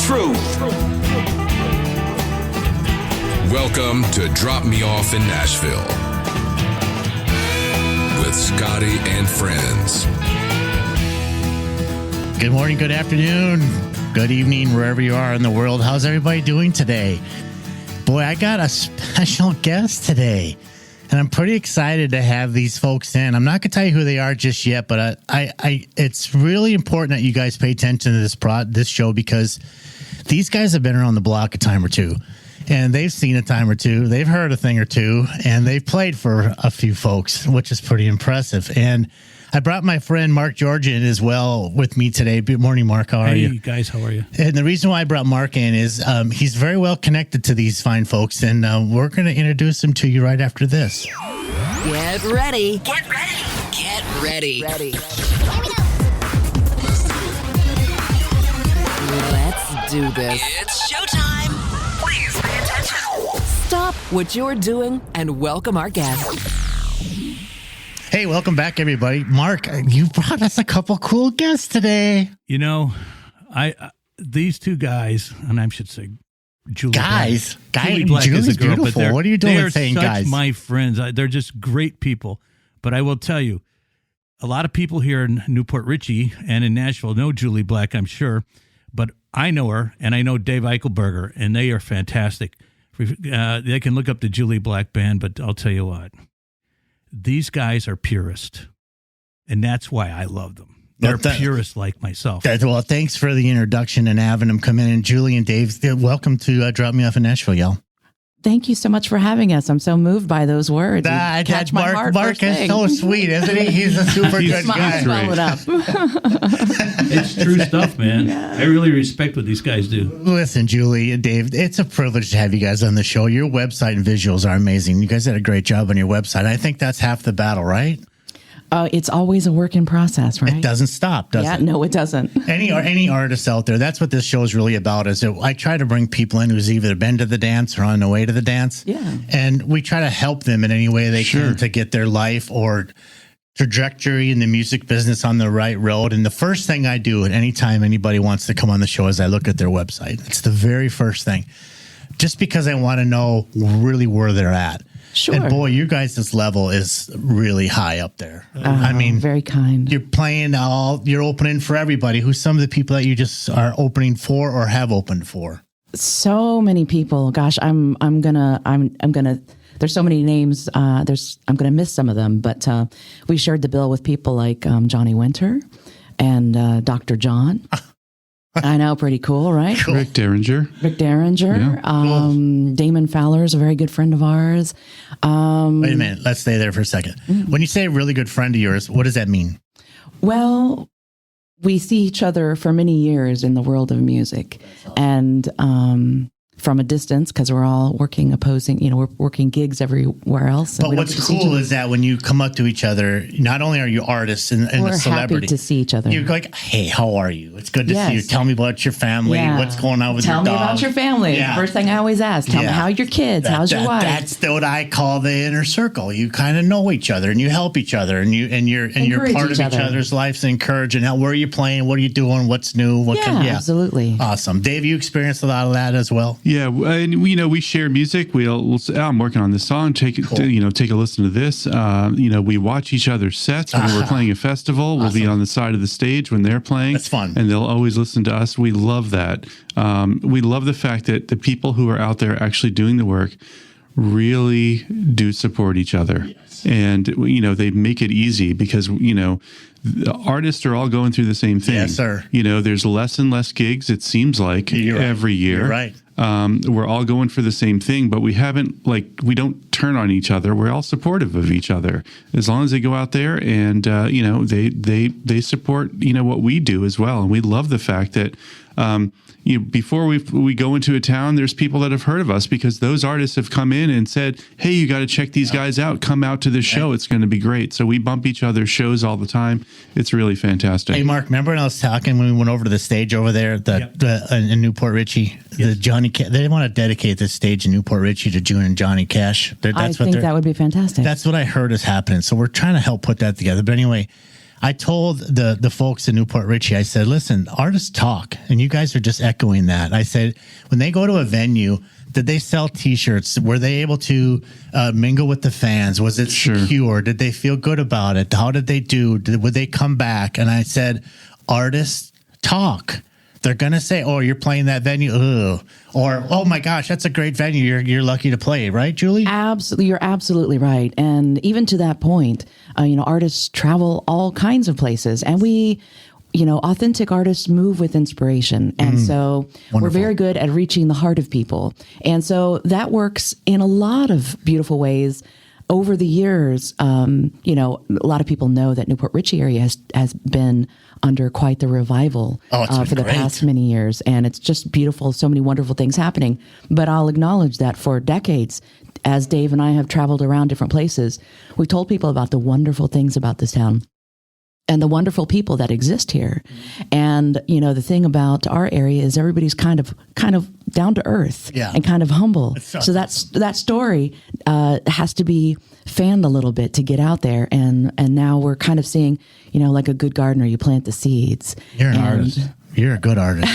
truth. Welcome to Drop Me Off in Nashville with Scotty and friends. Good morning, good afternoon, good evening, wherever you are in the world. How's everybody doing today? Boy, I got a special guest today, and I'm pretty excited to have these folks in. I'm not going to tell you who they are just yet, but it's really important that you guys pay attention to this show, because these guys have been around the block a time or two, and they've seen a time or two, they've heard a thing or two, and they've played for a few folks, which is pretty impressive. And I brought my friend Mark George in as well with me today. Good morning, Mark. How are you? Hey, guys. How are you? And the reason why I brought Mark in is he's very well connected to these fine folks, and we're going to introduce him to you right after this. Get ready. Get ready. Get ready. Ready. Here we go. Let's do this. It's showtime. Please pay attention. Stop what you're doing and welcome our guest. Hey, welcome back, everybody. Mark, you brought us a couple cool guests today. You know, these two guys, and I should say Julie guys. Black. Julie Black is a girl, beautiful. But what are you doing saying such guys? My friends. They're just great people. But I will tell you, a lot of people here in Newport Richey and in Nashville know Julie Black, I'm sure. But I know her, and I know Dave Eichenberger, and they are fantastic. They can look up the Julie Black band, but I'll tell you what. These guys are purist, and that's why I love them. They're purists like myself. Well, thanks for the introduction and having them come in. And Julie and Dave, welcome to Drop Me Off in Nashville, y'all. Thank you so much for having us. I'm so moved by those words. Catch my heart. Mark is so sweet, isn't he? He's a super good guy. Smile it up. It's true stuff, man. Yeah. I really respect what these guys do. Listen, Julie and Dave, it's a privilege to have you guys on the show. Your website and visuals are amazing. You guys did a great job on your website. I think that's half the battle, right? It's always a work in process, right? It doesn't stop, does it? No, it doesn't. Any artists out there, that's what this show is really about. I try to bring people in who's either been to the dance or on the way to the dance. Yeah. And we try to help them in any way they can to get their life or trajectory in the music business on the right road. And the first thing I do at any time anybody wants to come on the show is I look at their website. It's the very first thing. Just because I want to know really where they're at. Sure. And boy, you guys' level is really high up there. I mean, very kind. You're you're opening for everybody. Who's some of the people that you just are opening for or have opened for? So many people. Gosh, I'm gonna. There's so many names. I'm gonna miss some of them, but we shared the bill with people like Johnny Winter and Dr. John. I know, pretty cool, right? Cool. Rick Derringer. Yeah. Cool. Damon Fowler is a very good friend of ours. Wait a minute. Let's stay there for a second. Mm-hmm. When you say a really good friend of yours, what does that mean? Well, we see each other for many years in the world of music. And from a distance, because we're all working we're working gigs everywhere else. But what's cool is that when you come up to each other, not only are you artists and we're a celebrity. Happy to see each other. You're like, hey, how are you? It's good to see you. Tell me about your family. Yeah. What's going on with your dog? Tell me about your family. Yeah. First thing I always ask. Tell me how are your kids? How's your wife? That's what I call the inner circle. You kind of know each other and you help each other and you're part of each other's lives and encourage. And where are you playing? What are you doing? What's new? Absolutely. Awesome. Dave, you experienced a lot of that as well? Yeah. And we share music. We'll say, I'm working on this song. Take a listen to this. We watch each other's sets when we're playing a festival. Awesome. We'll be on the side of the stage when they're playing. That's fun. And they'll always listen to us. We love that. We love the fact that the people who are out there actually doing the work really do support each other. Yes. And, they make it easy because, the artists are all going through the same thing. Yes, sir. There's less and less gigs, it seems like, every year. You're right. We're all going for the same thing, but we don't turn on each other. We're all supportive of each other. As long as they go out there and, they support, what we do as well. And we love the fact that, before we go into a town, there's people that have heard of us because those artists have come in and said, hey, you got to check these guys out. Come out to this show. It's going to be great. So we bump each other's shows all the time. It's really fantastic. Hey, Mark, remember when I was talking when we went over to the stage over there in Newport Richey? Yes. They want to dedicate this stage in Newport Richey to June and Johnny Cash. I think that would be fantastic. That's what I heard is happening. So we're trying to help put that together. But anyway, I told the folks in Newport Richey, I said, listen, artists talk, and you guys are just echoing that. I said, when they go to a venue, did they sell T-shirts? Were they able to mingle with the fans? Was it secure? Did they feel good about it? How did they do? Would they come back? And I said, artists talk. They're going to say, oh, you're playing that venue. Ugh. Or, oh, my gosh, that's a great venue. You're lucky to play, right, Julie? Absolutely. You're absolutely right. And even to that point, artists travel all kinds of places. And we, authentic artists move with inspiration. And so we're very good at reaching the heart of people. And so that works in a lot of beautiful ways. Over the years, a lot of people know that Newport Richey area has been under quite the revival for the past many years. And it's just beautiful. So many wonderful things happening. But I'll acknowledge that for decades, as Dave and I have traveled around different places, we told people about the wonderful things about this town and the wonderful people that exist here. And, the thing about our area is everybody's kind of down to earth and kind of humble. So that story has to be fanned a little bit to get out there. And now we're kind of seeing, like a good gardener, you plant the seeds. You're an artist. You're a good artist.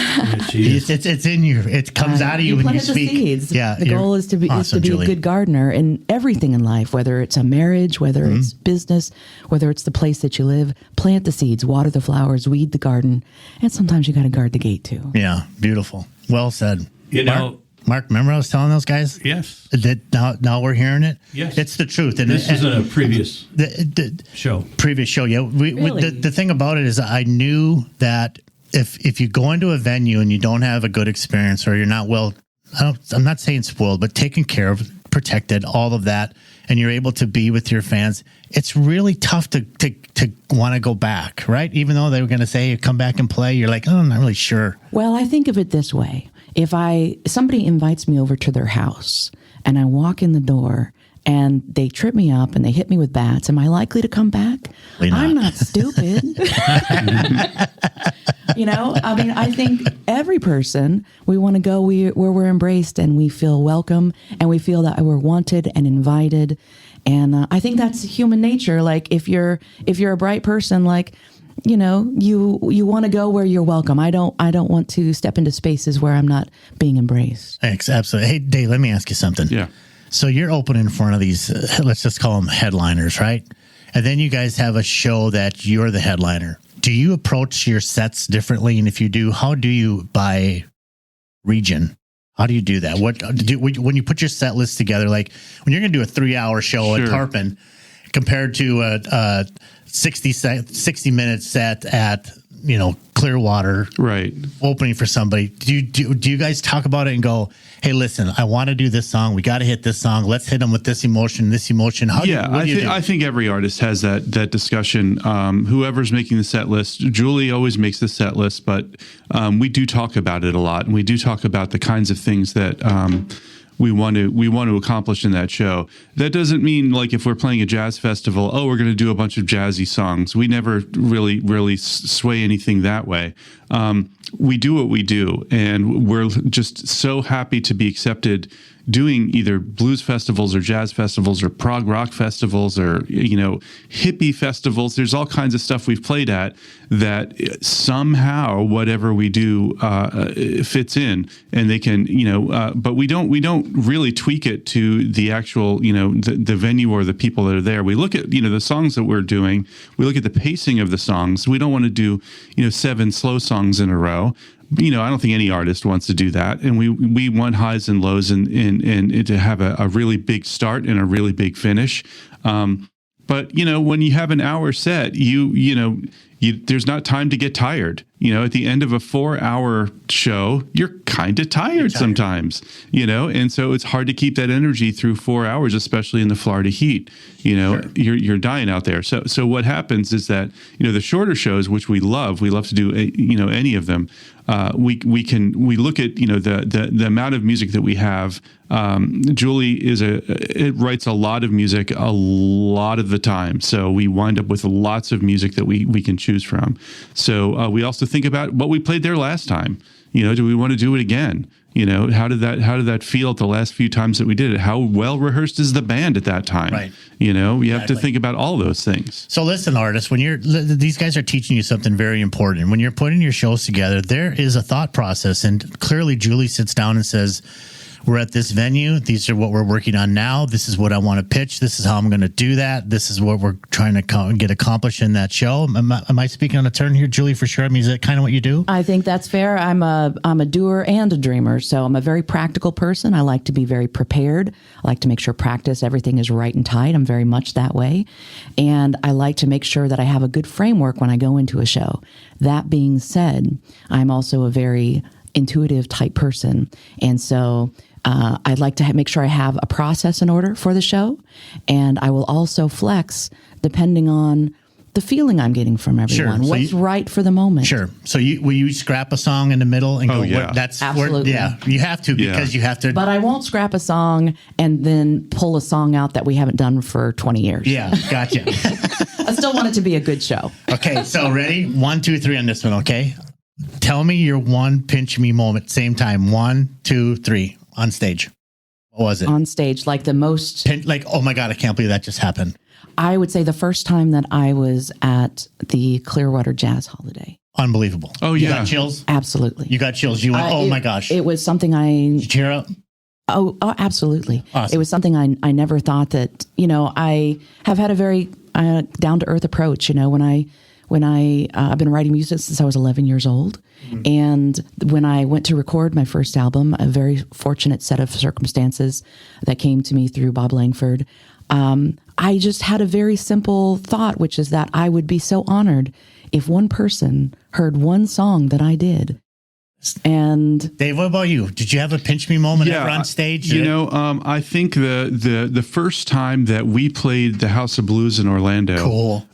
It's in you. It comes out of you when you speak. Seeds. Yeah, the goal is to be awesome, a good gardener in everything in life, whether it's a marriage, whether it's business, whether it's the place that you live. Plant the seeds, water the flowers, weed the garden, and sometimes you got to guard the gate too. Yeah, beautiful. Well said. Mark, remember I was telling those guys? Yes. That now we're hearing it? Yes. It's the truth. And this is a previous show. Previous show, yeah. The thing about it is I knew that if you go into a venue and you don't have a good experience or you're not I'm not saying spoiled, but taken care of, protected, all of that, and you're able to be with your fans, it's really tough to want to go back, right? Even though they were going to say, come back and play, you're like, oh, I'm not really sure. Well, I think of it this way. If somebody invites me over to their house and I walk in the door and they trip me up and they hit me with bats, am I likely to come back? I'm not stupid. I think every person, we want to go where we're embraced and we feel welcome and we feel that we're wanted and invited. And I think that's human nature. Like if you're a bright person, like, you want to go where you're welcome. I don't want to step into spaces where I'm not being embraced. Thanks. Absolutely. Hey, Dave, let me ask you something. Yeah. So you're opening in front of these, let's just call them headliners, right? And then you guys have a show that you're the headliner. Do you approach your sets differently? And if you do, how do you by region? How do you do that? When you put your set list together, like when you're going to do a 3-hour show at Tarpon compared to a 60-minute set at Clearwater, right, opening for somebody, do you guys talk about it and go, hey, listen, I want to do this song, we got to hit this song, let's hit them with this emotion? I think every artist has that discussion. Whoever's making the set list, Julie always makes the set list, but we do talk about it a lot, and we do talk about the kinds of things that we want to accomplish in that show. That doesn't mean like if we're playing a jazz festival, we're going to do a bunch of jazzy songs. We never really sway anything that way. We do what we do, and we're just so happy to be accepted doing either blues festivals or jazz festivals or prog rock festivals or hippie festivals. There's all kinds of stuff we've played at that somehow whatever we do fits in, and they can but we don't really tweak it to the actual the venue or the people that are there. We look at the songs that we're doing. We look at the pacing of the songs. We don't want to do 7 slow songs in a row. I don't think any artist wants to do that. And we want highs and lows and to have a really big start and a really big finish. But when you have an hour set, there's not time to get tired. At the end of a 4-hour show, you're kind of tired sometimes, and so it's hard to keep that energy through 4 hours, especially in the Florida heat. You're dying out there. So what happens is that, the shorter shows, which we love to do, any of them. We look at, the amount of music that we have. Julie writes a lot of music a lot of the time. So we wind up with lots of music that we can choose from. So we also think about what we played there last time. Do we want to do it again? You know, how did that feel the last few times that we did it? How well rehearsed is the band at that time? Right. You know, you have to think about all those things. So listen, artists, these guys are teaching you something very important. When you're putting your shows together, there is a thought process. And clearly Julie sits down and says, we're at this venue. These are what we're working on now. This is what I want to pitch. This is how I'm going to do that. This is what we're trying to get accomplished in that show. Am I speaking on a turn here, Julie, for sure? I mean, is that kind of what you do? I think that's fair. I'm a doer and a dreamer. So I'm a very practical person. I like to be very prepared. I like to make sure everything is right and tight. I'm very much that way. And I like to make sure that I have a good framework when I go into a show. That being said, I'm also a very intuitive type person. And so I'd like to make sure I have a process in order for the show. And I will also flex depending on the feeling I'm getting from everyone. Sure. So what's right for the moment. Sure. So will you scrap a song in the middle and go, yeah. that's absolutely. You have to, because you have to. But I won't scrap a song and then pull a song out that we haven't done for 20 years. Yeah, gotcha. I still want it to be a good show. Okay, so ready? 1, 2, 3 on this one, okay? Tell me your one pinch me moment, same time. 1, 2, 3 on stage. What was it? On stage, like the most... oh my God, I can't believe that just happened. I would say the first time that I was at the Clearwater Jazz Holiday. Unbelievable. Oh, You yeah. got chills? Absolutely. You got chills. You went, my gosh. It was something Did you tear up? Oh, absolutely. Awesome. It was something I never thought that, I have had a very down-to-earth approach, I've been writing music since I was 11 years old. Mm-hmm. And when I went to record my first album, a very fortunate set of circumstances that came to me through Bob Langford, I just had a very simple thought, which is that I would be so honored if one person heard one song that I did. And Dave, what about you? Did you have a pinch me moment ever on stage? I think the first time that we played the House of Blues in Orlando, cool.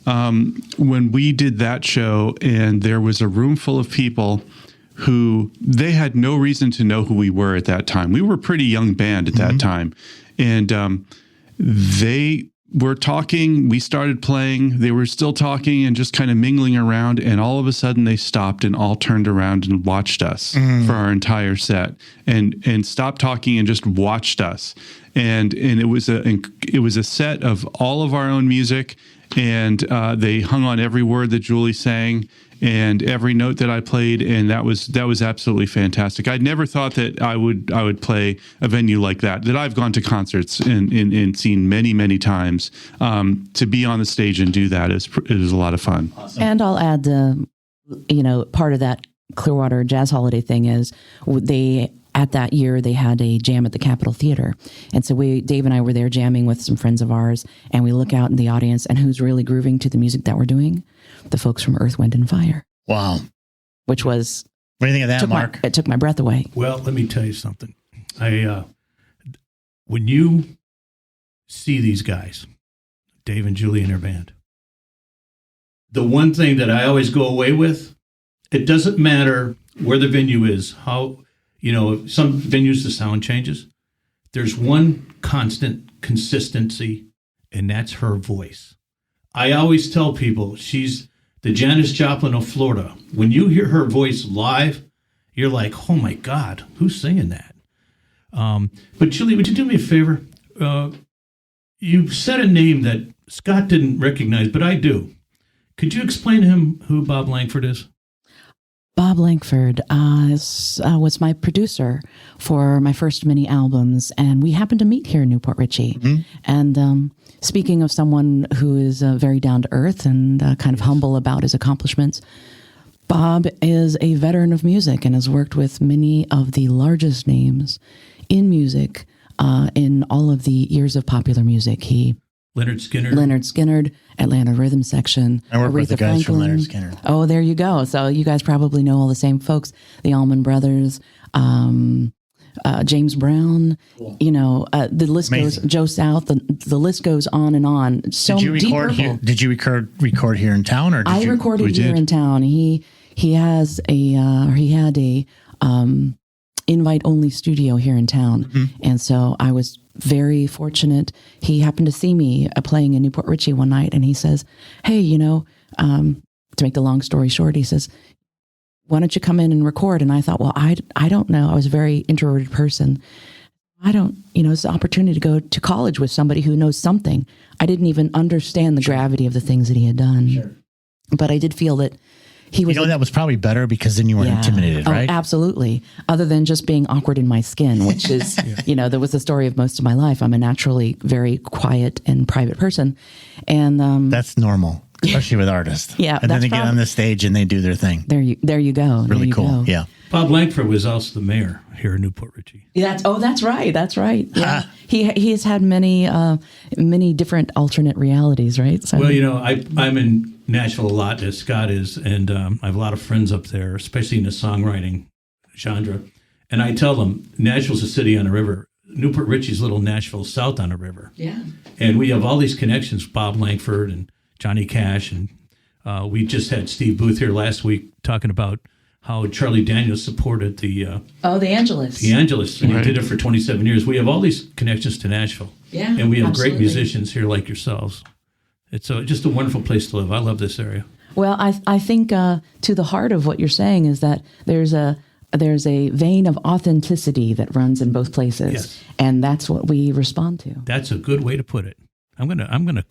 When we did that show, and there was a room full of people who they had no reason to know who we were at that time. We were a pretty young band at that time, and they were talking. We started playing. They were still talking and just kind of mingling around. And all of a sudden they stopped and all turned around and watched us for our entire set and stopped talking and just watched us. And it was a set of all of our own music. And they hung on every word that Julie sang and every note that I played, and that was absolutely fantastic. I'd never thought that I would play a venue like that. That I've gone to concerts and seen many times. To be on the stage and do that is a lot of fun. Awesome. And I'll add, part of that Clearwater Jazz Holiday thing is at that year, they had a jam at the Capitol Theater. And so Dave and I were there jamming with some friends of ours, and we look out in the audience, and who's really grooving to the music that we're doing? The folks from Earth, Wind, and Fire. Wow. Which was... What do you think of that, Mark? It took my breath away. Well, let me tell you something. When you see these guys, Dave and Julie and their band, the one thing that I always go away with, it doesn't matter where the venue is, how... some venues the sound changes. There's one constant consistency, and that's her voice. I always tell people she's the Janis Joplin of Florida. When you hear her voice live, you're like, oh my God, who's singing that? But Julie, would you do me a favor? You said a name that Scott didn't recognize, but I do. Could you explain to him who Bob Langford is? Bob Langford was my producer for my first many albums, and we happened to meet here in Newport Richey. Mm-hmm. And speaking of someone who is very down to earth and kind of humble about his accomplishments, Bob is a veteran of music and has worked with many of the largest names in music in all of the years of popular music. Leonard Skinner, Atlanta Rhythm Section. I work with the guys Franklin. from Leonard Skinner. Oh, there you go. So you guys probably know all the same folks. The Allman Brothers, James Brown. Cool. The list goes. Joe South. The list goes on and on. So did you record here? Did you record here in town, or I recorded here in town? He had a invite only studio here in town, and so I was very fortunate. He happened to see me playing in Newport Richey one night, and he says, hey, to make the long story short, he says, why don't you come in and record? And I thought, well, I don't know. I was a very introverted person. I don't, it's an opportunity to go to college with somebody who knows something. I didn't even understand the gravity of the things that he had done. Sure. But I did feel that he was... that was probably better because then you weren't intimidated, right? Absolutely. Other than just being awkward in my skin, which is, that was the story of most of my life. I'm a naturally very quiet and private person. And that's normal, especially with artists. Yeah. And then they get on the stage and they do their thing. There you go. Really cool. Yeah. Bob Langford was also the mayor here in Newport Richey. That's right. That's right. Yeah. He has had many different alternate realities, right? So, well, I'm in Nashville a lot, as Scott is, and I have a lot of friends up there, especially in the songwriting genre. And I tell them, Nashville's a city on a river. Newport Richey's little Nashville south on a river. Yeah. And we have all these connections, Bob Langford and Johnny Cash, and we just had Steve Booth here last week talking about how Charlie Daniels supported the Angelus. The Angelus, and he did it for 27 years. We have all these connections to Nashville. Yeah, and we have absolutely. great musicians here like yourselves. It's just a wonderful place to live. I love this area. Well, I think to the heart of what you're saying is that there's a vein of authenticity that runs in both places, yes. And that's what we respond to. That's a good way to put it. I'm gonna.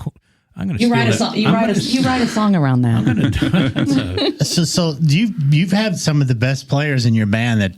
You write a song. You write a song around that. So you've had some of the best players in your band that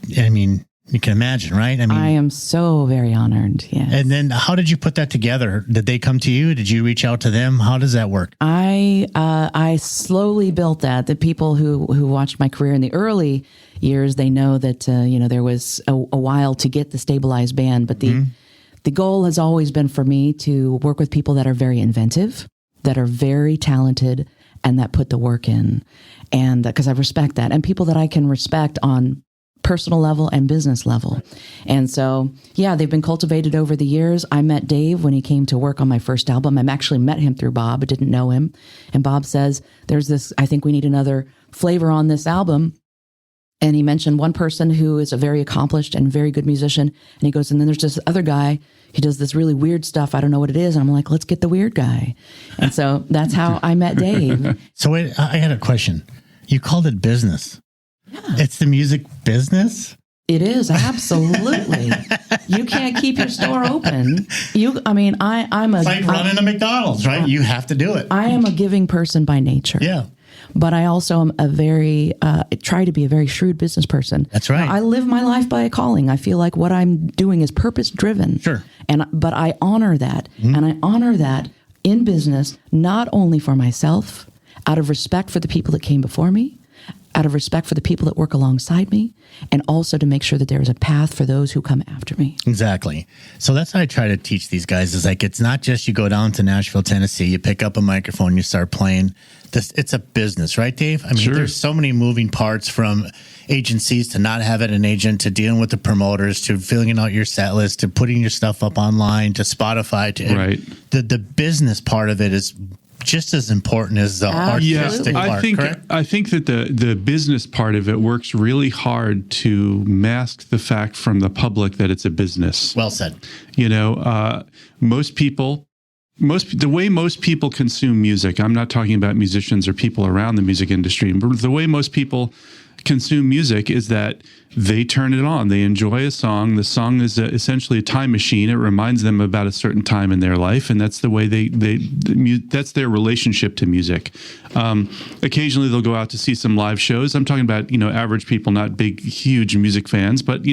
you can imagine, right? I am so very honored. Yes. And then how did you put that together? Did they come to you? Did you reach out to them? How does that work? I slowly built that. The people who watched my career in the early years, they know that there was a while to get the stabilized band, but the goal has always been for me to work with people that are very inventive, that are very talented, and that put the work in. And because I respect that, and people that I can respect on personal level and business level. And so, they've been cultivated over the years. I met Dave when he came to work on my first album. I actually met him through Bob. I didn't know him. And Bob says, I think we need another flavor on this album. And he mentioned one person who is a very accomplished and very good musician. And he goes, and then there's this other guy. He does this really weird stuff. I don't know what it is. And I'm like, let's get the weird guy. And so that's how I met Dave. So I had a question. You called it business. Yeah. It's the music business? It is, absolutely. You can't keep your store open. I'm it's like running a McDonald's, right? You have to do it. I am a giving person by nature. Yeah. But I also am try to be a very shrewd business person. That's right. Now, I live my life by a calling. I feel like what I'm doing is purpose driven. Sure. But I honor that. Mm-hmm. And I honor that in business, not only for myself, out of respect for the people that came before me, out of respect for the people that work alongside me, and also to make sure that there is a path for those who come after me. Exactly. So that's how I try to teach these guys is it's not just you go down to Nashville, Tennessee, you pick up a microphone, you start playing. It's a business, right, Dave? Sure. There's so many moving parts from agencies to not having an agent to dealing with the promoters to filling out your set list to putting your stuff up online to Spotify. The business part of it is just as important as the artistic part, correct? I think that the business part of it works really hard to mask the fact from the public that it's a business. Well said. The way most people consume music, I'm not talking about musicians or people around the music industry, but the way most people consume music is that they turn it on. They enjoy a song. The song is essentially a time machine. It reminds them about a certain time in their life, and that's the way that's their relationship to music. Occasionally, they'll go out to see some live shows. I'm talking about average people, not big, huge music fans, but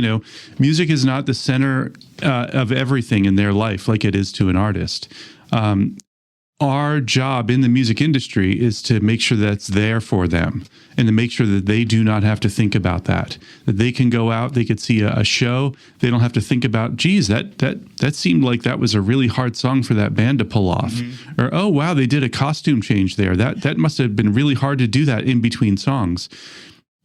music is not the center of everything in their life like it is to an artist. Our job in the music industry is to make sure that's there for them and to make sure that they do not have to think about that they can go out, they could see a show. They don't have to think about, geez, that seemed like that was a really hard song for that band to pull off. Mm-hmm. Or, oh, wow, they did a costume change there. That must have been really hard to do that in between songs.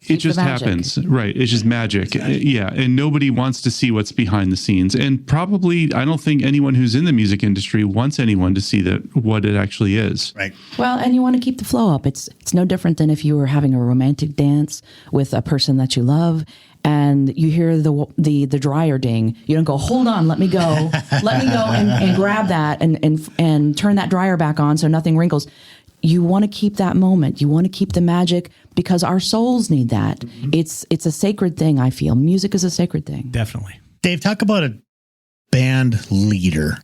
It just happens, right? It's just magic. Yeah. And nobody wants to see what's behind the scenes. And probably, I don't think anyone who's in the music industry wants anyone to see what it actually is. Right. Well, and you want to keep the flow up. It's no different than if you were having a romantic dance with a person that you love and you hear the dryer ding. You don't go, hold on, let me go and grab that and turn that dryer back on so nothing wrinkles. you want to keep that moment. You want to keep the magic because our souls need that. It's a sacred thing, I feel. Music is a sacred thing. Definitely. Dave, talk about a band leader.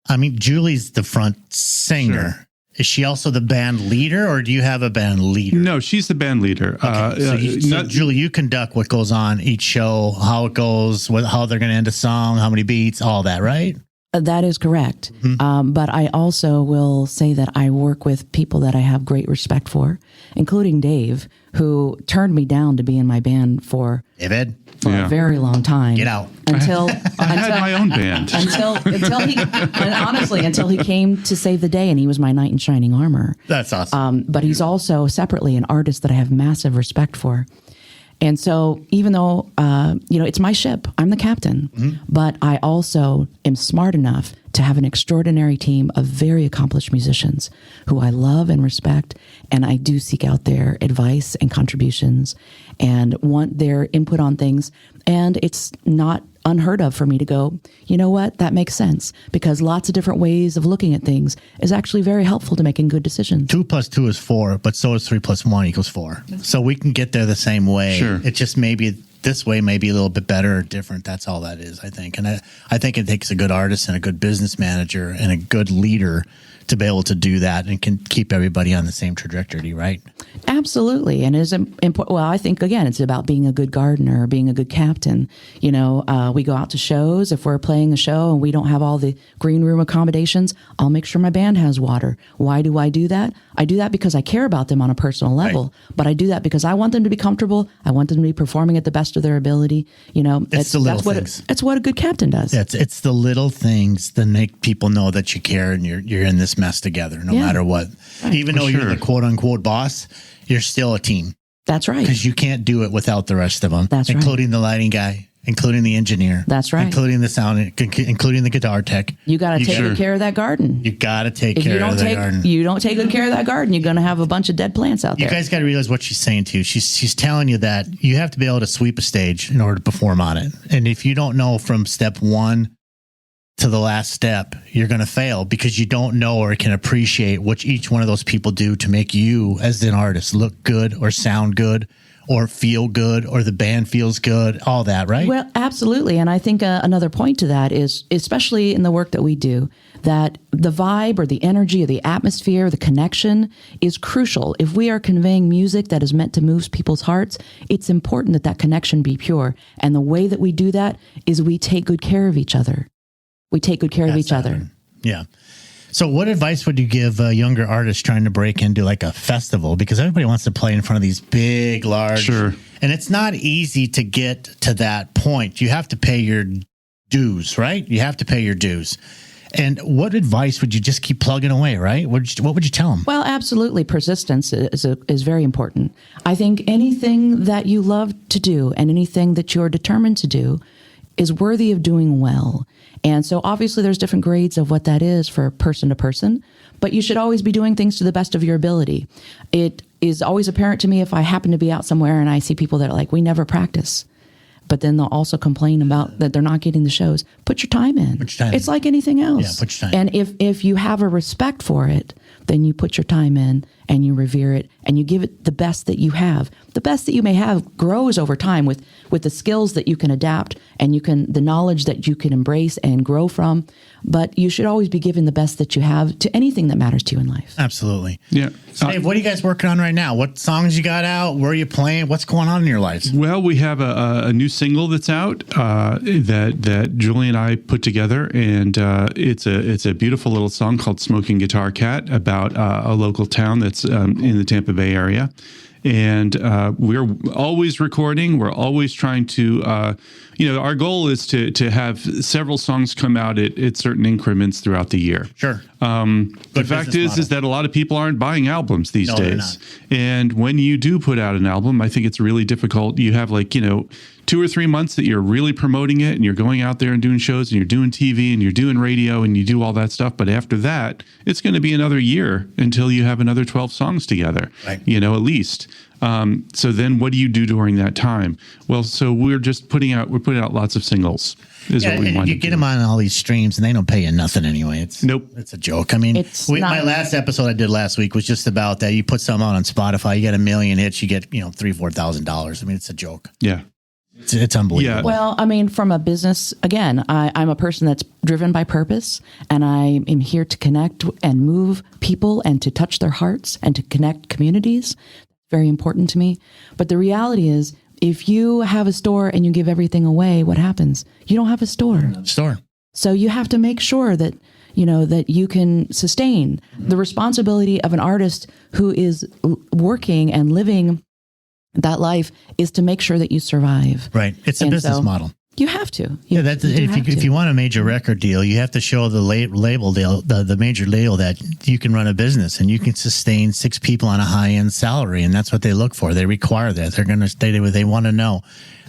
I mean, Julie's the front singer. Sure. Is she also the band leader, or do you have a band leader? No, she's the band leader. Okay. So Julie, you conduct what goes on each show, how it goes, how they're going to end a song, how many beats, all that, right? That is correct. But I also will say that I work with people that I have great respect for, including Dave, who turned me down to be in my band for David, a very long time. Get out. Until I had my own band. Until he came to save the day, and he was my knight in shining armor. That's awesome. But he's also separately an artist that I have massive respect for. And so even though, it's my ship, I'm the captain, but I also am smart enough to have an extraordinary team of very accomplished musicians who I love and respect. And I do seek out their advice and contributions and want their input on things. And it's not unheard of for me to go, you know what, that makes sense, because lots of different ways of looking at things is actually very helpful to making good decisions. 2 + 2 is 4, but so is 3 + 1 = 4. So we can get there the same way. Sure. It just maybe this way may be a little bit better or different. That's all that is, I think. And I think it takes a good artist and a good business manager and a good leader to be able to do that and can keep everybody on the same trajectory, right? Absolutely. And it is important. Well, I think, again, it's about being a good gardener, being a good captain. We go out to shows. If we're playing a show and we don't have all the green room accommodations, I'll make sure my band has water. Why do I do that? I do that because I care about them on a personal level, right. But I do that because I want them to be comfortable. I want them to be performing at the best of their ability. It's the little things. It's what a good captain does. It's the little things that make people know that you care and you're in this mess together, no matter what. Right. Even though you're the quote unquote boss, you're still a team. That's right. Because you can't do it without the rest of them. That's right. Including the lighting guy, including the engineer. That's right. Including the sound, including the guitar tech. You got to take good care of that garden. You got to take care of that garden. You don't take good care of that garden, you're going to have a bunch of dead plants out there. You guys got to realize what she's saying to you. She's telling you that you have to be able to sweep a stage in order to perform on it. And if you don't know from step 1 to the last step, you're going to fail because you don't know or can appreciate what each one of those people do to make you as an artist look good or sound good or feel good or the band feels good, all that, right? Well, absolutely. And I think another point to that is, especially in the work that we do, that the vibe or the energy or the atmosphere, the connection is crucial. If we are conveying music that is meant to move people's hearts, it's important that that connection be pure. And the way that we do that is we take good care of each other. We take good care of each other. Yeah. So what advice would you give younger artists trying to break into like a festival? Because everybody wants to play in front of these big, large. Sure. And it's not easy to get to that point. You have to pay your dues, right? You have to pay your dues. And what advice would you just keep plugging away, right? What would you tell them? Well, absolutely. Persistence is very important. I think anything that you love to do and anything that you're determined to do is worthy of doing well. And so obviously there's different grades of what that is for person to person, but you should always be doing things to the best of your ability. It is always apparent to me if I happen to be out somewhere and I see people that are like, we never practice. But then they'll also complain about that they're not getting the shows. Put your time in. It's like anything else. Yeah, put your time in. And if you have a respect for it, then you put your time in and you revere it and you give it the best that you have. The best that you may have grows over time with the skills that you can adapt and the knowledge that you can embrace and grow from. But you should always be giving the best that you have to anything that matters to you in life. Absolutely. Yeah. So Dave, what are you guys working on right now? What songs you got out? Where are you playing? What's going on in your lives? Well, we have a new single that's out that Julie and I put together, and it's a beautiful little song called "Smoking Guitar Cat" about a local town that's in the Tampa Bay area. And we're always recording. We're always trying to, our goal is to have several songs come out at certain increments throughout the year. Sure. The fact is that a lot of people aren't buying albums these days. And when you do put out an album, I think it's really difficult. You have 2 or 3 months that you're really promoting it and you're going out there and doing shows and you're doing TV and you're doing radio and you do all that stuff. But after that, it's going to be another year until you have another 12 songs together, right. At least. So then what do you do during that time? Well, so we're putting out lots of singles. Is what we want you to get do. them on all these streams and they don't pay you nothing anyway. It's a joke. I mean, my last episode I did last week was just about that. You put something out on Spotify, you get 1 million hits, you get $3,000-$4,000. I mean, it's a joke. Yeah. It's unbelievable. Yeah. Well, I mean, from a business, again, I'm a person that's driven by purpose, and I am here to connect and move people and to touch their hearts and to connect communities. Very important to me. But the reality is, if you have a store and you give everything away, what happens? You don't have a store. So you have to make sure that, that you can sustain the responsibility of an artist who is working and living that life is to make sure that you survive. Right. It's a business model. You have to. If you want a major record deal, you have to show the label deal, the major label, that you can run a business and you can sustain 6 people on a high-end salary, and that's what they look for. They require that. They're going to stay there. They want to know.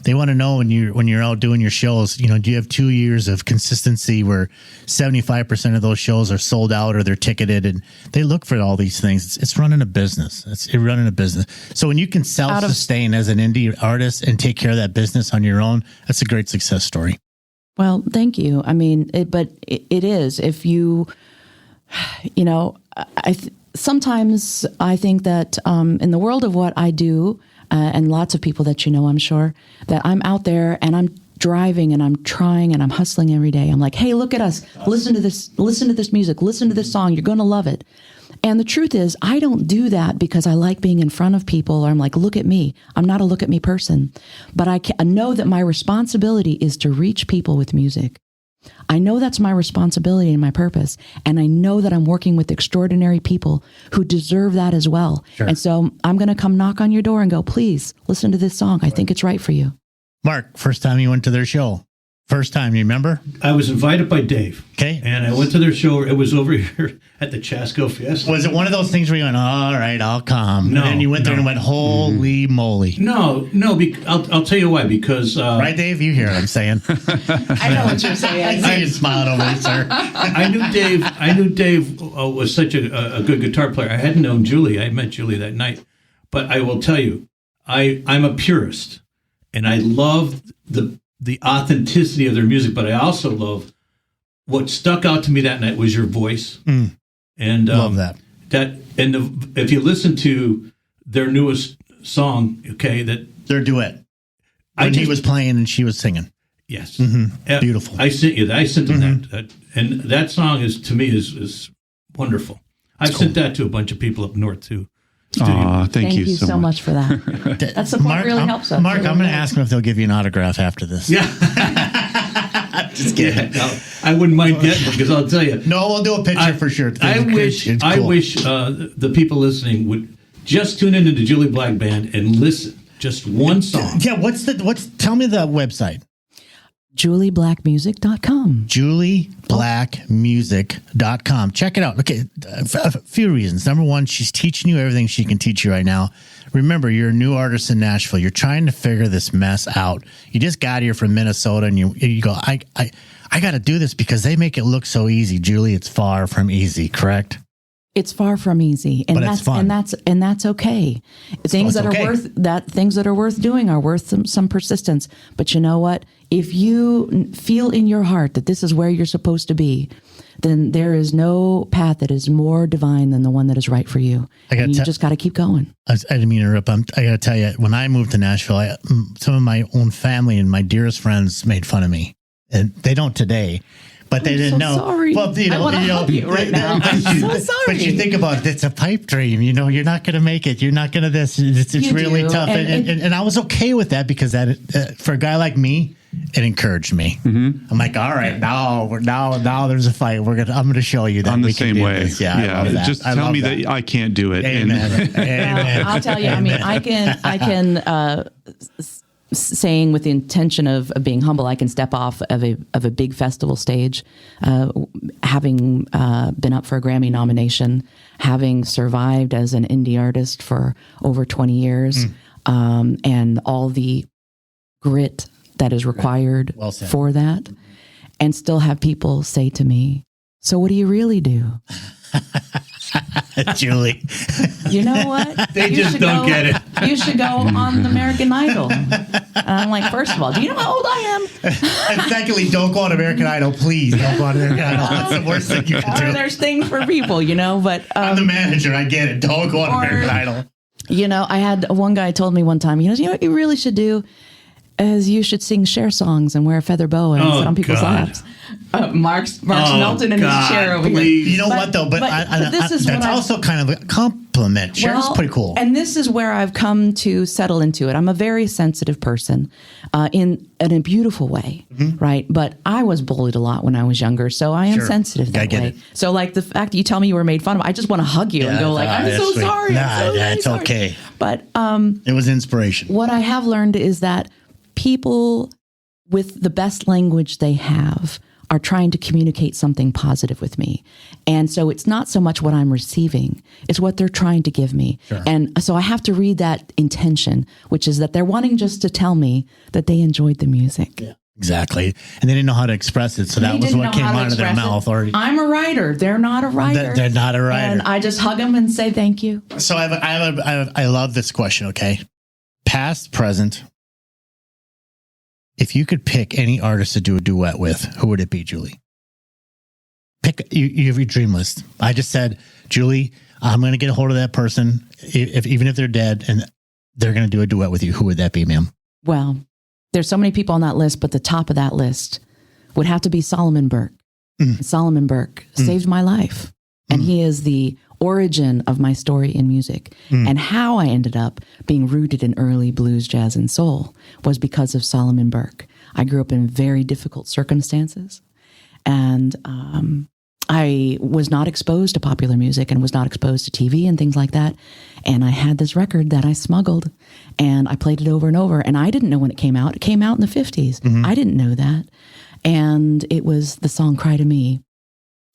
They want to know when you're out doing your shows, do you have 2 years of consistency where 75% of those shows are sold out or they're ticketed, and they look for all these things. It's running a business. It's running a business. So when you can self-sustain as an indie artist and take care of that business on your own, that's a great success story. Well, thank you. I mean, it is. If you, sometimes I think that in the world of what I do, and lots of people that I'm sure, that I'm out there and I'm driving and I'm trying and I'm hustling every day. I'm like, hey, look at us. Listen to this music. Listen to this song. You're going to love it. And the truth is, I don't do that because I like being in front of people or I'm like, look at me. I'm not a look at me person. But I know that my responsibility is to reach people with music. I know that's my responsibility and my purpose. And I know that I'm working with extraordinary people who deserve that as well. Sure. And so I'm going to come knock on your door and go, please listen to this song. I think it's right for you. Mark, first time you went to their show. First time, you remember? I was invited by Dave. Okay. And I went to their show. It was over here at the Chasco Fiesta. Was it one of those things where you went, all right, I'll come? No. And then you went there and went, holy moly. No. I'll tell you why. Because... right, Dave? You hear what I'm saying. I know what you're saying. I see you smiling over there, sir. I knew Dave was such a good guitar player. I hadn't known Julie. I met Julie that night. But I will tell you, I'm a purist. And I love the authenticity of their music, but I also love what stuck out to me that night was your voice. And love that. If you listen to their newest song, their duet. When he was playing and she was singing. Yes. Mm-hmm. Beautiful. I sent them that. And that song to me is wonderful. I've sent that to a bunch of people up north too. Thank you so much for that. That support really helps us. Mark, I'm going to ask them if they'll give you an autograph after this. Yeah. Just kidding. No, I wouldn't mind getting them because I'll tell you. No, we'll do a picture for sure. I wish the people listening would just tune into the Julie Black Band and listen. Just one song. Yeah, tell me the website. JulieBlackMusic.com. JulieBlackMusic.com. Check it out. Okay, a few reasons. Number one, she's teaching you everything she can teach you right now. Remember, you're a new artist in Nashville. You're trying to figure this mess out. You just got here from Minnesota, and you go, I got to do this because they make it look so easy. Julie, it's far from easy, correct? It's far from easy, and it's fun. and that's okay. Things that are worth doing are worth some persistence. But you know what? If you feel in your heart that this is where you're supposed to be, then there is no path that is more divine than the one that is right for you. You just got to keep going. I didn't mean to interrupt. I got to tell you, when I moved to Nashville, some of my own family and my dearest friends made fun of me, and they don't today. But they didn't know. Sorry. Well, I want to help you right now. I'm so sorry. But you think about it, it's a pipe dream. You're not going to make it. You're not going to this. It's really tough. And I was okay with that because that for a guy like me, it encouraged me. Mm-hmm. I'm like, all right, now there's a fight. I'm going to show you that I'm the we can same do way. This. Yeah, I love that. Just tell me that I can't do it. Amen. Amen. I'll tell you. I mean, I can. Saying with the intention of being humble, I can step off of a big festival stage, having been up for a Grammy nomination, having survived as an indie artist for over 20 years, and all the grit that is required for that, and still have people say to me, so what do you really do? Julie. you know what? They You just should don't go- get it. You should go on American Idol. And I'm like, first of all, do you know how old I am? And secondly, don't go on American Idol, please. Don't go on American Idol. That's the worst thing you can do. There's things for people, but I'm the manager. I get it. Don't go on American Idol. I had one guy told me one time, you know what you really should do is you should sing share songs and wear a feather boa and sit on people's laps. Mark's melting in his chair over here. You know what though? But this is that's also kind of a compliment. Share's pretty cool. And this is where I've come to settle into it. I'm a very sensitive person, in a beautiful way, right? But I was bullied a lot when I was younger, so I am sensitive that way. So like the fact that you tell me you were made fun of, I just want to hug you and go like, I'm so sorry. It's okay. But it was inspiration. What I have learned is that people with the best language they have are trying to communicate something positive with me. And so it's not so much what I'm receiving, it's what they're trying to give me. Sure. And so I have to read that intention, which is that they're wanting just to tell me that they enjoyed the music. Yeah, exactly. And they didn't know how to express it. So that was what came out of their mouth. I'm a writer. They're not a writer. They're not a writer. And I just hug them and say thank you. So I love this question, okay? Past, present. If you could pick any artist to do a duet with, who would it be, Julie? Pick you have your dream list. I just said, Julie, I'm going to get a hold of that person, even if they're dead, and they're going to do a duet with you. Who would that be, ma'am? Well, there's so many people on that list, but the top of that list would have to be Solomon Burke. Solomon Burke saved my life, and he is the origin of my story in music. And how I ended up being rooted in early blues, jazz, and soul was because of Solomon Burke. I grew up in very difficult circumstances, and I was not exposed to popular music and was not exposed to TV and things like that. And I had this record that I smuggled, and I played it over and over. And I didn't know when it came out. It came out in the 50s. I didn't know that. And it was the song Cry to Me,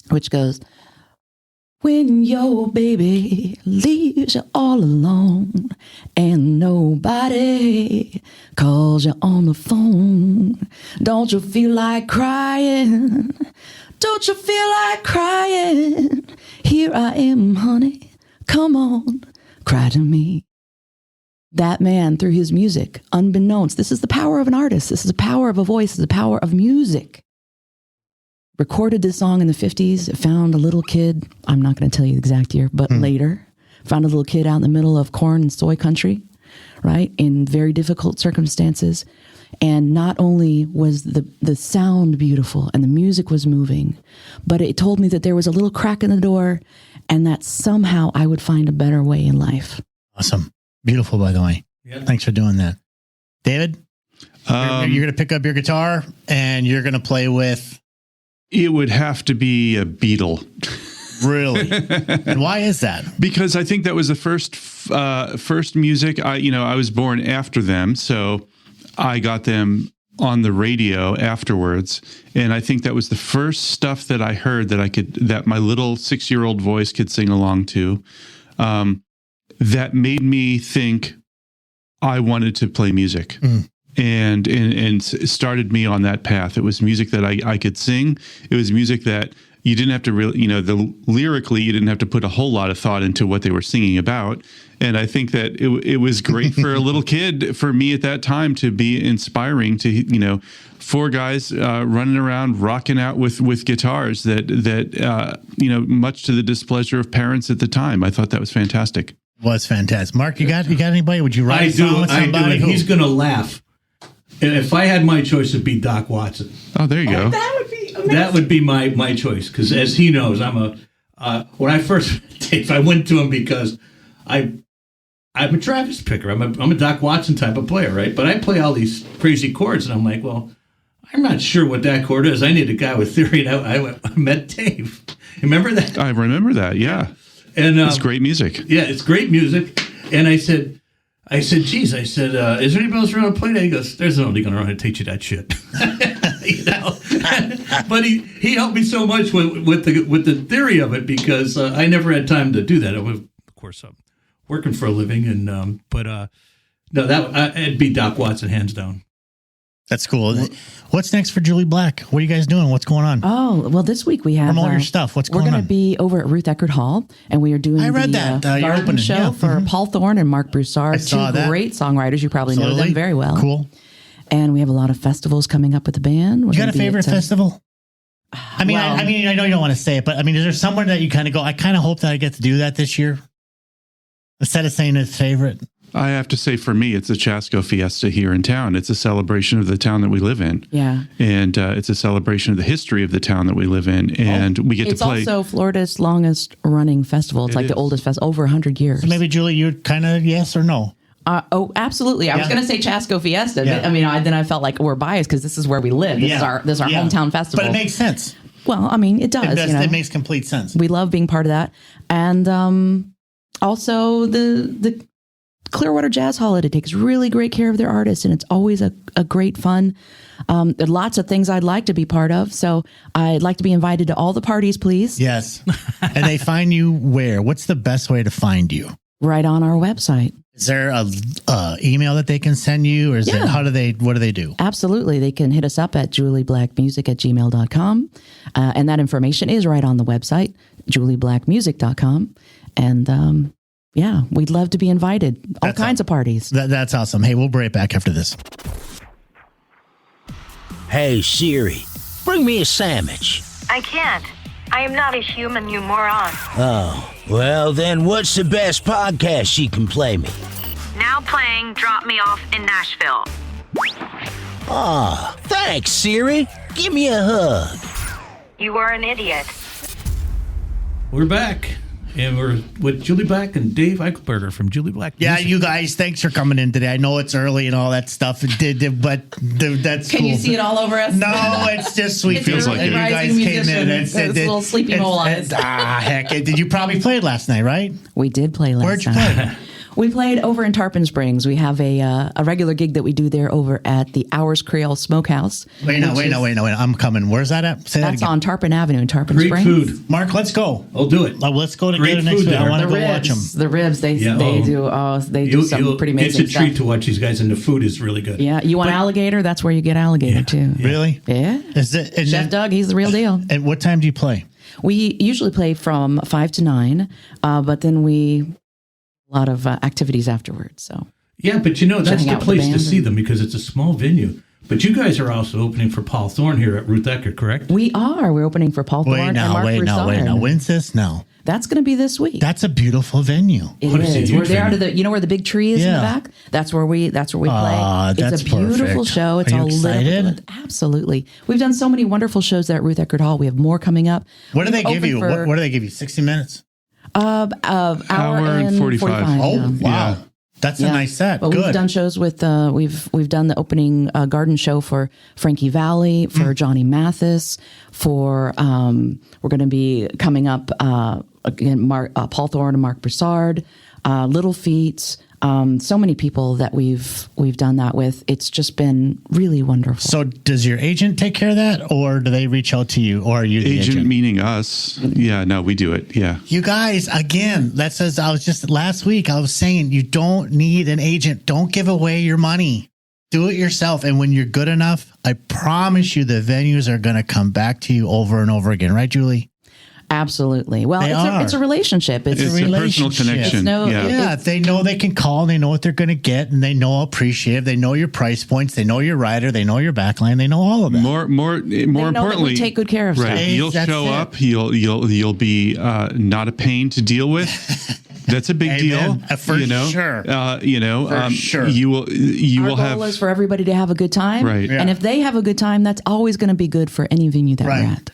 which goes, when your baby leaves you all alone and nobody calls you on the phone, don't you feel like crying? Don't you feel like crying? Here I am, honey. Come on, cry to me. That man, through his music, unbeknownst, this is the power of an artist. This is the power of a voice. This is the power of music. Recorded this song in the 50s, found a little kid, I'm not going to tell you the exact year, but later, found a little kid out in the middle of corn and soy country, right, in very difficult circumstances. And not only was the sound beautiful and the music was moving, but it told me that there was a little crack in the door and that somehow I would find a better way in life. Awesome. Beautiful, by the way. Yep. Thanks for doing that. David, you're going to pick up your guitar and you're going to play with... It would have to be a Beatle. Really? And why is that? Because I think that was the first music. I was born after them, so I got them on the radio afterwards, and I think that was the first stuff that I heard that my little 6-year-old voice could sing along to. That made me think I wanted to play music. And started me on that path. It was music that I could sing. It was music that you didn't have to really, lyrically, you didn't have to put a whole lot of thought into what they were singing about. And I think that it was great for a little kid, for me at that time, to be inspiring to, 4 guys running around, rocking out with guitars that much to the displeasure of parents at the time. I thought that was fantastic. Was fantastic. Mark, you got anybody? Would you write a song with somebody? I do. He's going to laugh. If I had my choice, it'd be Doc Watson. Oh, there you go. That would be amazing. That would be my choice, because as he knows, when I first Dave, I went to him because I'm a Travis picker. I'm a Doc Watson type of player, right? But I play all these crazy chords, and I'm like, well, I'm not sure what that chord is. I need a guy with theory, and I met Dave. Remember that? I remember that. Yeah, and it's great music. Yeah, it's great music. And I said, geez, is there anybody else around to play that? He goes, there's nobody going around to teach you that shit. But he helped me so much with the theory of it, because I never had time to do that. Of course, I'm working for a living, and no, it'd be Doc Watson, hands down. That's cool. What's next for Julie Black? What are you guys doing? What's going on? Oh, well, this week we have... Promote your stuff. What's going on? We're going to be over at Ruth Eckerd Hall, and we are doing garden show for Paul Thorne and Mark Broussard, two great songwriters. You probably know them very well. Cool. And we have a lot of festivals coming up with the band. You got a favorite festival? I mean, I know you don't want to say it, but I mean, is there somewhere that you kind of go, I kind of hope that I get to do that this year? Instead of saying it's favorite. I have to say, for me, it's the Chasco Fiesta here in town. It's a celebration of the town that we live in. Yeah. And it's a celebration of the history of the town that we live in. And we get to play. It's also Florida's longest running festival. It's like the oldest festival, over 100 years. So maybe, Julie, you'd kind of yes or no? Oh, absolutely. I was going to say Chasco Fiesta. Yeah. But, I mean, then I felt like we're biased because this is where we live. This is our hometown festival. But it makes sense. Well, I mean, it does. It makes complete sense. We love being part of that. And also the Clearwater Jazz Holiday takes really great care of their artists, and it's always a great fun. There are lots of things I'd like to be part of, so I'd like to be invited to all the parties, please. Yes. And they find you where? What's the best way to find you? Right on our website. Is there a email that they can send you, or is it, what do they do? Absolutely. They can hit us up at julieblackmusic@gmail.com. And that information is right on the website, julieblackmusic.com. And yeah, we'd love to be invited. All kinds of parties. That's awesome. Hey, we'll be right back after this. Hey, Siri, bring me a sandwich. I can't. I am not a human, you moron. Oh, well then what's the best podcast she can play me? Now playing Drop Me Off in Nashville. Aw, thanks, Siri. Give me a hug. You are an idiot. We're back. And we're with Julie Black and Dave Eichenberger from Julie Black Music. Yeah, you guys, thanks for coming in today. I know it's early and all that stuff, but that's Can cool. you see it all over us? No, it's just sweet. It feels like it. You guys came in. It's little sleepy mole eyes. Heck. Did you probably play last night, right? We did play last night. Where'd you play? We played over in Tarpon Springs. We have a regular gig that we do there over at the Hours Creole Smokehouse. Wait, I'm coming. Where's that at? Say that's that on Tarpon Avenue in Tarpon Great Springs. Food. Mark, let's go. I'll do it. Let's go together next week. I want to go watch them. The ribs, they do some pretty amazing stuff. It's a treat to watch these guys, and the food is really good. Yeah, you want alligator? That's where you get alligator too. Yeah. Really? Yeah. Chef Doug, he's the real deal. And what time do you play? We usually play from 5 to 9, but then a lot of activities afterwards. So yeah, but that's the place to see them because it's a small venue. But you guys are also opening for Paul Thorne here at Ruth Eckerd, correct? We are. We're opening for Paul Thorne and Mark Broussard. When's this now? That's going to be this week. That's a beautiful venue. It is. We're there to where the big tree is in the back. That's where we play. It's a beautiful show. It's all lit up. Absolutely. We've done so many wonderful shows there at Ruth Eckerd Hall. We have more coming up. What do they give you? What do they give you? 60 minutes? Hour and 45. Oh, wow. Yeah. That's a nice set. But we've done shows with we've done the opening garden show for Frankie Valli, for Johnny Mathis, for we're going to be coming up again Paul Thorne and Mark Broussard, Little Feats. So many people that we've done that with. It's just been really wonderful. So does your agent take care of that, or do they reach out to you, or are you the agent? Meaning us. Yeah, no, we do it. Yeah. You guys, again, that says, last week I was saying, you don't need an agent. Don't give away your money. Do it yourself. And when you're good enough, I promise you the venues are going to come back to you over and over again. Right, Julie? Absolutely. Well, it's a relationship. It's a personal connection. They know they can call, and they know what they're going to get, and they know appreciate. They know your price points. They know your rider. They know your backline. They know all of that. More importantly, we take good care of stuff. Right. You'll show up. You'll be not a pain to deal with. That's a big deal. For sure. For sure. Our goal is for everybody to have a good time. Right. Yeah. And if they have a good time, that's always going to be good for any venue that we're at.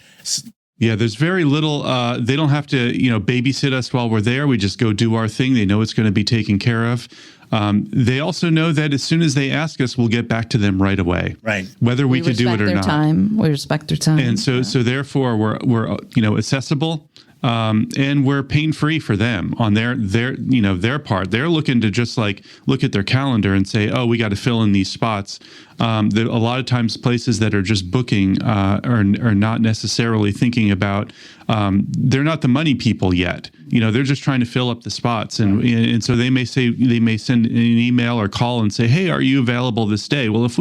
Yeah, there's very little, they don't have to, babysit us while we're there. We just go do our thing. They know it's going to be taken care of. They also know that as soon as they ask us, we'll get back to them right away. Right. Whether we could do it or not. We respect their time. And so therefore we're accessible. and we're pain-free for them on their part. They're looking to just like look at their calendar and say, oh, we got to fill in these spots. A lot of times places that are just booking are not necessarily thinking about, they're not the money people yet. They're just trying to fill up the spots. And so they may send an email or call and say, hey, are you available this day? Well, if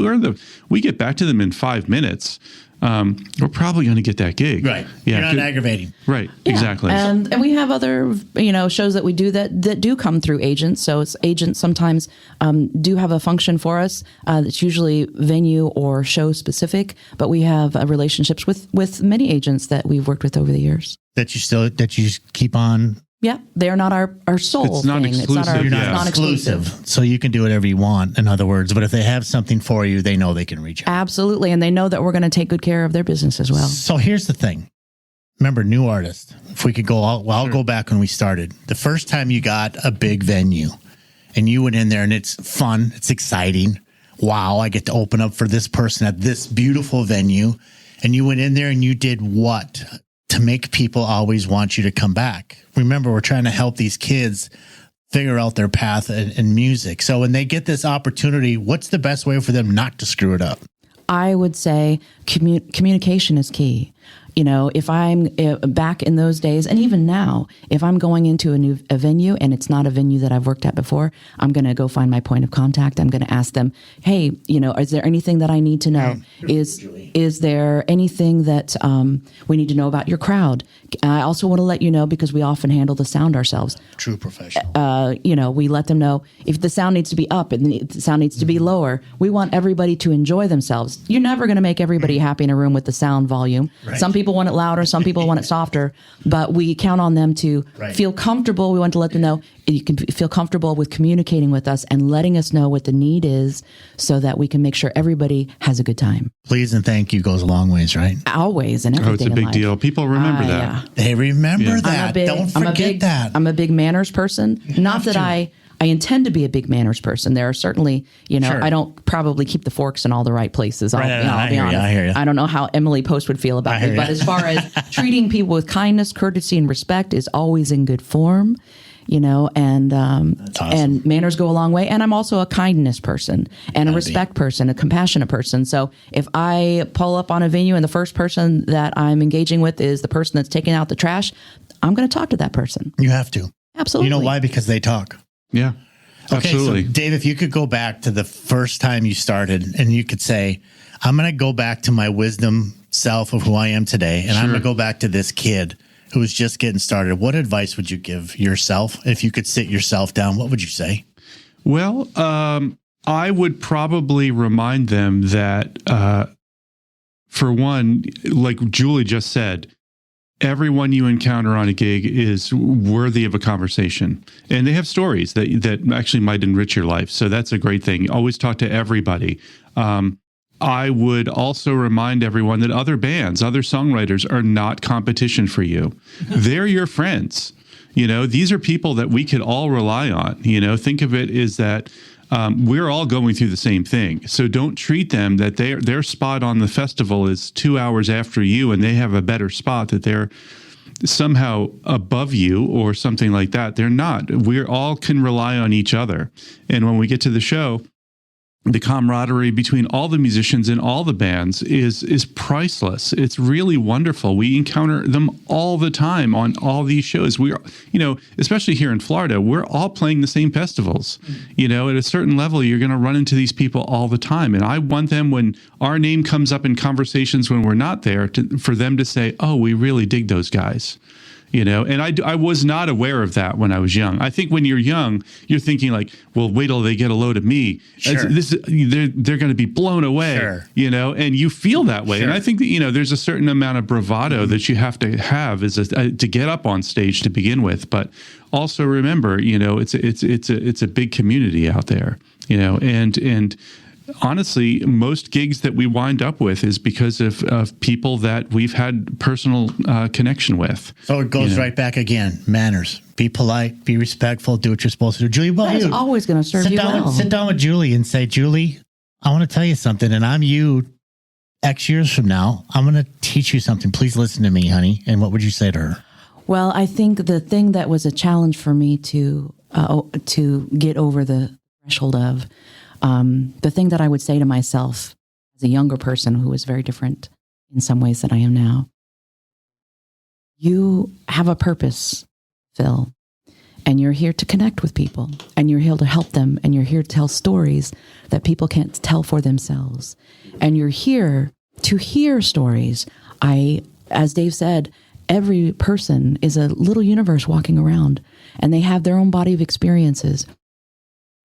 we get back to them in 5 minutes, we're probably going to get that gig. Right. Yeah. You're not aggravating. Right. Yeah. Exactly. And we have other, shows that we do that do come through agents. So it's agents sometimes do have a function for us. That's usually venue or show specific, but we have relationships with many agents that we've worked with over the years. That you keep on. Yeah, they're not our sole It's not thing. exclusive. It's not our, You're not it's not exclusive. So you can do whatever you want, in other words. But if they have something for you, they know they can reach out. Absolutely. And they know that we're going to take good care of their business as well. So here's the thing. Remember, new artist. If we could go, I'll go back when we started. The first time you got a big venue and you went in there and it's fun, it's exciting. Wow, I get to open up for this person at this beautiful venue. And you went in there and you did what? To make people always want you to come back. Remember, we're trying to help these kids figure out their path in music. So when they get this opportunity, what's the best way for them not to screw it up? I would say communication is key. If I'm back in those days, and even now, if I'm going into a venue and it's not a venue that I've worked at before, I'm going to go find my point of contact. I'm going to ask them, hey, is there anything that I need to know? Is there anything that we need to know about your crowd? I also want to let you know, because we often handle the sound ourselves. True professional. We let them know if the sound needs to be up and the sound needs to be lower. We want everybody to enjoy themselves. You're never going to make everybody happy in a room with the sound volume. Right. Some people want it louder, some people want it softer, but we count on them to feel comfortable. We want to let them know you can feel comfortable with communicating with us and letting us know what the need is so that we can make sure everybody has a good time. Please and thank you goes a long ways, right? Always and everything. Oh, it's a big deal. People remember that. Yeah. They remember that. Don't forget that. I'm a big manners person. Not that I intend to be a big manners person. There are certainly, Sure. I don't probably keep the forks in all the right places. I'll be honest. I hear you. I don't know how Emily Post would feel about me, but as far as treating people with kindness, courtesy, and respect is always in good form, and awesome. and manners go a long way. And I'm also a kindness person and a respect person, a compassionate person. So if I pull up on a venue and the first person that I'm engaging with is the person that's taking out the trash, I'm going to talk to that person. You have to. Absolutely. You know why? Because they talk. Yeah, absolutely. Okay, so Dave, if you could go back to the first time you started and you could say, I'm going to go back to my wisdom self of who I am today, and I'm going to go back to this kid who was just getting started. What advice would you give yourself? If you could sit yourself down, what would you say? Well, I would probably remind them that, for one, like Julie just said, everyone you encounter on a gig is worthy of a conversation, and they have stories that actually might enrich your life. So that's a great thing. Always talk to everybody. I would also remind everyone that other bands, other songwriters are not competition for you. They're your friends. These are people that we could all rely on. Think of it as that we're all going through the same thing. So don't treat them that their spot on the festival is 2 hours after you and they have a better spot, that they're somehow above you or something like that. They're not. We all can rely on each other. And when we get to the show, the camaraderie between all the musicians and all the bands is priceless. It's really wonderful. We encounter them all the time on all these shows. We are, especially here in Florida, we're all playing the same festivals. At a certain level, you're going to run into these people all the time. And I want them, when our name comes up in conversations when we're not there, for them to say, oh, we really dig those guys. And I was not aware of that when I was young. I think when you're young, you're thinking like, well, wait till they get a load of me. Sure. They're going to be blown away, sure. And you feel that way. Sure. And I think that, there's a certain amount of bravado that you have to have to get up on stage to begin with. But also remember, it's a big community out there, and honestly, most gigs that we wind up with is because of people that we've had personal connection with. So it goes right back again. Manners. Be polite, be respectful, do what you're supposed to do. Julie, That is always going to serve you well. Sit down with Julie and say, Julie, I want to tell you something, and I'm you X years from now. I'm going to teach you something. Please listen to me, honey. And what would you say to her? Well, I think the thing that was a challenge for me to get over the threshold of, the thing that I would say to myself as a younger person who was very different in some ways than I am now, you have a purpose, Phil, and you're here to connect with people, and you're here to help them, and you're here to tell stories that people can't tell for themselves. And you're here to hear stories. As Dave said, every person is a little universe walking around, and they have their own body of experiences.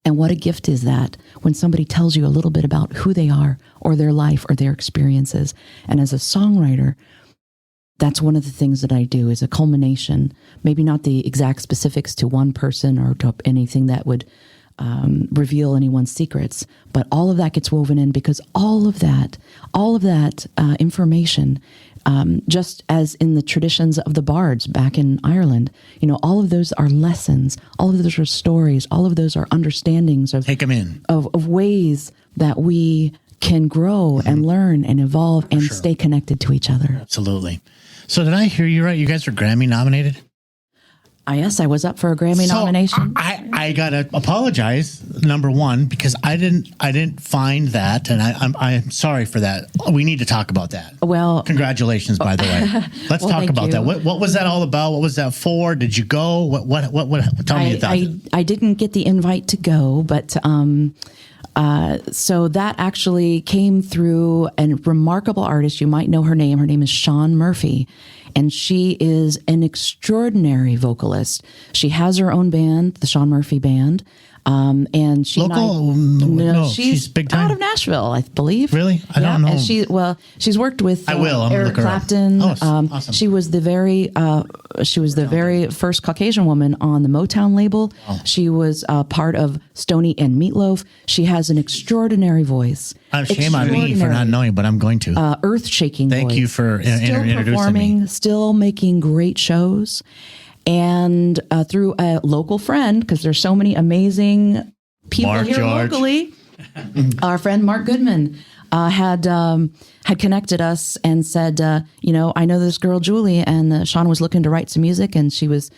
And what a gift is that when somebody tells you a little bit about who they are or their life or their experiences. And as a songwriter, that's one of the things that I do is a culmination, maybe not the exact specifics to one person or to anything that would reveal anyone's secrets, but all of that gets woven in because all of that information, just as in the traditions of the bards back in Ireland, all of those are lessons, all of those are stories, all of those are understandings of take them in of ways that we can grow and learn and evolve and stay connected to each other. Absolutely. So did I hear you right? You guys are Grammy nominated? Yes, I was up for a Grammy nomination. I gotta apologize, number one, because I didn't find that, and I'm sorry for that. We need to talk about that. Well, congratulations, by the way. Let's talk about that. What was that all about? What was that for? Did you go? What? Tell me your thoughts. I didn't get the invite to go, but so that actually came through a remarkable artist. You might know her name. Her name is Shawn Murphy. And she is an extraordinary vocalist. She has her own band, the Shawn Murphy Band. And she local? No, she's big time. Out of Nashville, I believe. Really? I don't know. And she's worked with Eric Clapton. Awesome. She was the very first Caucasian woman on the Motown label. Wow. She was part of Stoney and Meatloaf. She has an extraordinary voice. Shame on me for not knowing, but I'm going to. Earth-shaking voice. Thank you for introducing performing, me. Still making great shows. And through a local friend, because there's so many amazing people here locally, our friend Mark Goodman had connected us and said, I know this girl Julie, and Shawn was looking to write some music, and she was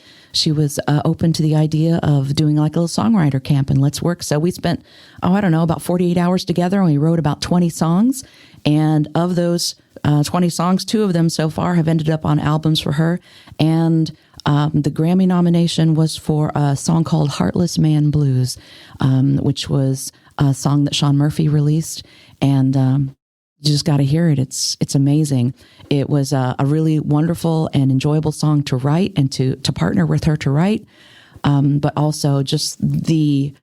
open to the idea of doing like a little songwriter camp, and let's work. So we spent about 48 hours together, and we wrote about 20 songs, and of those 20 songs, 2 of them so far have ended up on albums for her, and the Grammy nomination was for a song called Heartless Man Blues, which was a song that Shawn Murphy released. And you just got to hear it. It's amazing. It was a really wonderful and enjoyable song to write and to partner with her to write. But also just the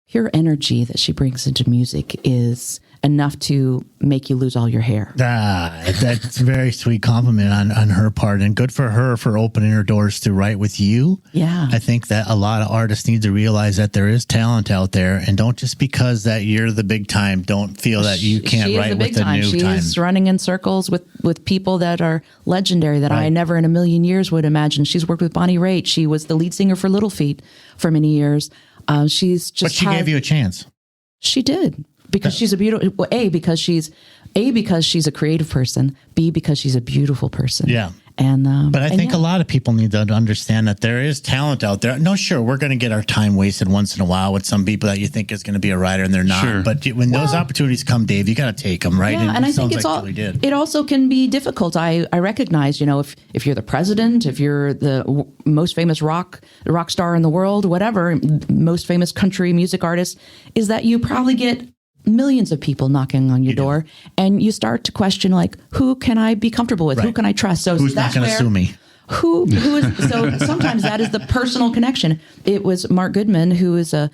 pure energy that she brings into music is enough to make you lose all your hair. That's a very sweet compliment on her part, and good for her for opening her doors to write with you. Yeah. I think that a lot of artists need to realize that there is talent out there, and don't just because that you're the big time, don't feel that you can't write with the new time. She's running in circles with people that are legendary that I never in a million years would imagine. She's worked with Bonnie Raitt. She was the lead singer for Little Feat for many years. But she gave you a chance. She did. Because she's a beautiful, because she's a creative person, B, because she's a beautiful person. Yeah. But I think a lot of people need to understand that there is talent out there. No, sure, we're going to get our time wasted once in a while with some people that you think is going to be a writer and they're not. Sure. But when those opportunities come, Dave, you got to take them, right? Yeah, and I think it also can be difficult. I recognize, if you're the president, if you're the most famous rock star in the world, whatever, most famous country music artist, is that you probably get millions of people knocking on your door, and you start to question, like, who can I be comfortable with? Right. Who can I trust? So who's not going to sue me? Who is? So sometimes that is the personal connection. It was Mark Goodman, who is a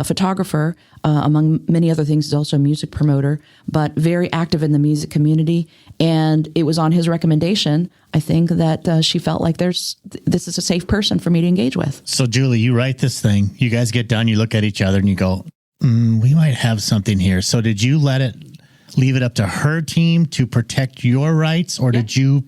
photographer, among many other things. He's also a music promoter, but very active in the music community. And it was on his recommendation, I think, that she felt like this is a safe person for me to engage with. So, Julie, you write this thing. You guys get done. You look at each other and you go, we might have something here. So did you leave it up to her team to protect your rights, or did you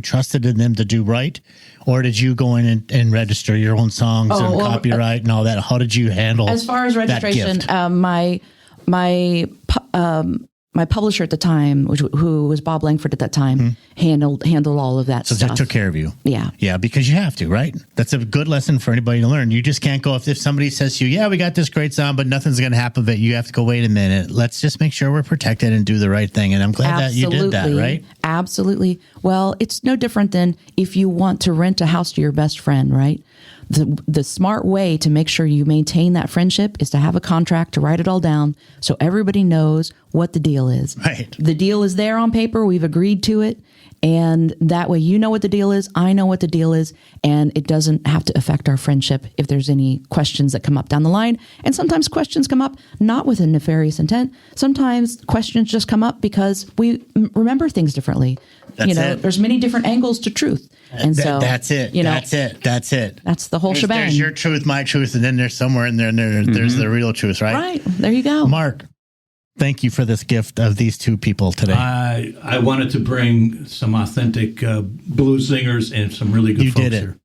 trusted in them to do right, or did you go in and register your own songs and copyright and all that? How did you handle as far as registration? My my publisher at the time, who was Bob Langford at that time, handled all of that So stuff. that took care of you. Yeah. Yeah, because you have to, right? That's a good lesson for anybody to learn. You just can't go, if somebody says to you, yeah, we got this great sound, but nothing's going to happen with it. You have to go, wait a minute. Let's just make sure we're protected and do the right thing. And I'm glad that you did that, right? Absolutely. Well, it's no different than if you want to rent a house to your best friend, right? The smart way to make sure you maintain that friendship is to have a contract, to write it all down so everybody knows what the deal is. Right. The deal is there on paper. We've agreed to it. And that way you know what the deal is. I know what the deal is. And it doesn't have to affect our friendship if there's any questions that come up down the line. And sometimes questions come up not with a nefarious intent. Sometimes questions just come up because we remember things differently. That's it. There's many different angles to truth. And so that's it. That's it. That's the whole shebang. There's your truth, my truth, and then there's somewhere in there, there's the real truth, right? Right. There you go. Mark, thank you for this gift of these two people today. I wanted to bring some authentic blues singers and some really good you folks did it. here.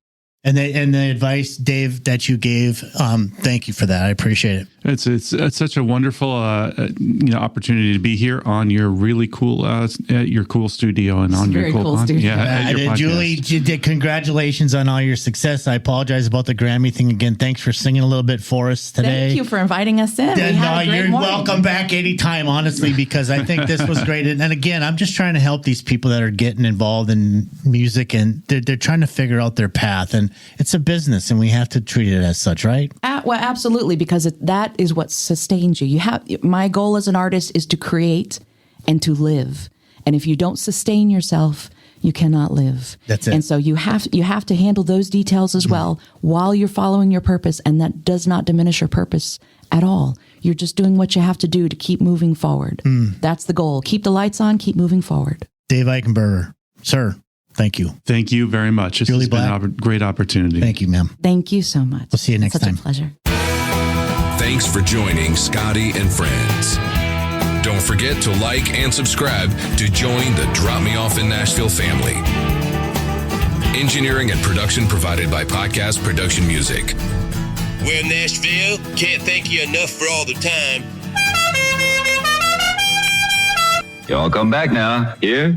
And the advice, Dave, that you gave, thank you for that. I appreciate it. It's such a wonderful opportunity to be here on your really cool at your cool studio and on your cool studio. at your podcast. Julie, congratulations on all your success. I apologize about the Grammy thing again. Thanks for singing a little bit for us today. Thank you for inviting us in. You're welcome back anytime, honestly, because I think this was great. And again, I'm just trying to help these people that are getting involved in music, and they're trying to figure out their path. And it's a business, and we have to treat it as such, right? Well, absolutely, because that is what sustains you. My goal as an artist is to create and to live. And if you don't sustain yourself, you cannot live. That's it. And so you have to handle those details as well while you're following your purpose. And that does not diminish your purpose at all. You're just doing what you have to do to keep moving forward. That's the goal. Keep the lights on, keep moving forward. Dave Eichenberger, sir, thank you. Thank you very much. This Julie has been a great opportunity. Thank you, ma'am. Thank you so much. We'll see you next time. Such a pleasure. Thanks for joining Scotty and Friends. Don't forget to like and subscribe to join the Drop Me Off in Nashville family. Engineering and production provided by Podcast Production Music. Well, Nashville, can't thank you enough for all the time. Y'all come back now. Here?